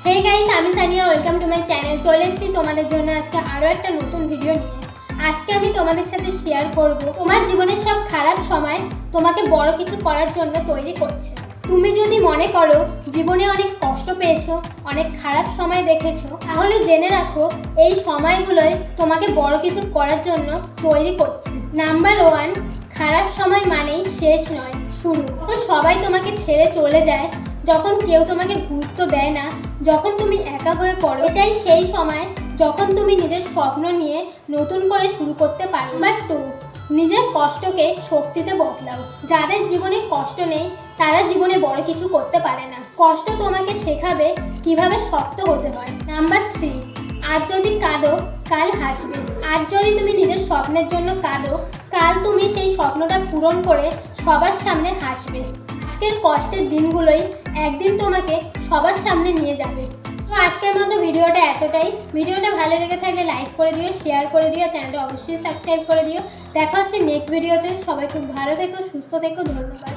Hey guys, আমি Sania, welcome to my channel. চলে এসেছি তোমাদের জন্য আজকে আরও একটা নতুন ভিডিও নিয়ে। আজকে আমি তোমাদের সাথে শেয়ার করব তোমার জীবনের সব খারাপ সময় তোমাকে বড় কিছু করার জন্য তৈরি করছে। তুমি যদি মনে করো জীবনে অনেক কষ্ট পেয়েছো, অনেক খারাপ সময় দেখেছো, তাহলে জেনে রাখো এই সময়গুলোই তোমাকে বড় কিছু করার জন্য তৈরি করছে। নাম্বার 1, খারাপ সময় মানেই শেষ নয়, শুরু। যখন সবাই তোমাকে ছেড়ে চলে যায়, যখন কেউ তোমাকে গুরুত্ব দেয় না, যখন তুমি একা হয়ে পড়ো, এটাই সেই সময় যখন তুমি নিজের স্বপ্ন নিয়ে নতুন করে শুরু করতে পারো। নাম্বার 2, নিজের কষ্টকে শক্তিতে বদলাও। যাদের জীবনে কষ্ট নেই তারা জীবনে বড় কিছু করতে পারে না। কষ্ট তোমাকে শেখাবে কিভাবে শক্ত হতে হয়। নাম্বার 3, আজ যদি কাঁদো কাল হাসবে। আজ যদি তুমি নিজের স্বপ্নের জন্য কাঁদো, কাল তুমি সেই স্বপ্নটা পূরণ করে সবার সামনে হাসবে। আজকের কষ্টের দিনগুলোই একদিন তোমাকে সবার সামনে নিয়ে যাবে। তো আজকের মতো ভিডিওটা এতটাই। ভিডিওটা ভালো লেগে থাকলে লাইক করে দিও, শেয়ার করে দিও, চ্যানেলটা অবশ্যই সাবস্ক্রাইব করে দিও। দেখা হচ্ছে নেক্সট ভিডিওতে। সবাই খুব ভালো থেকো, সুস্থ থেকো, ধন্যবাদ।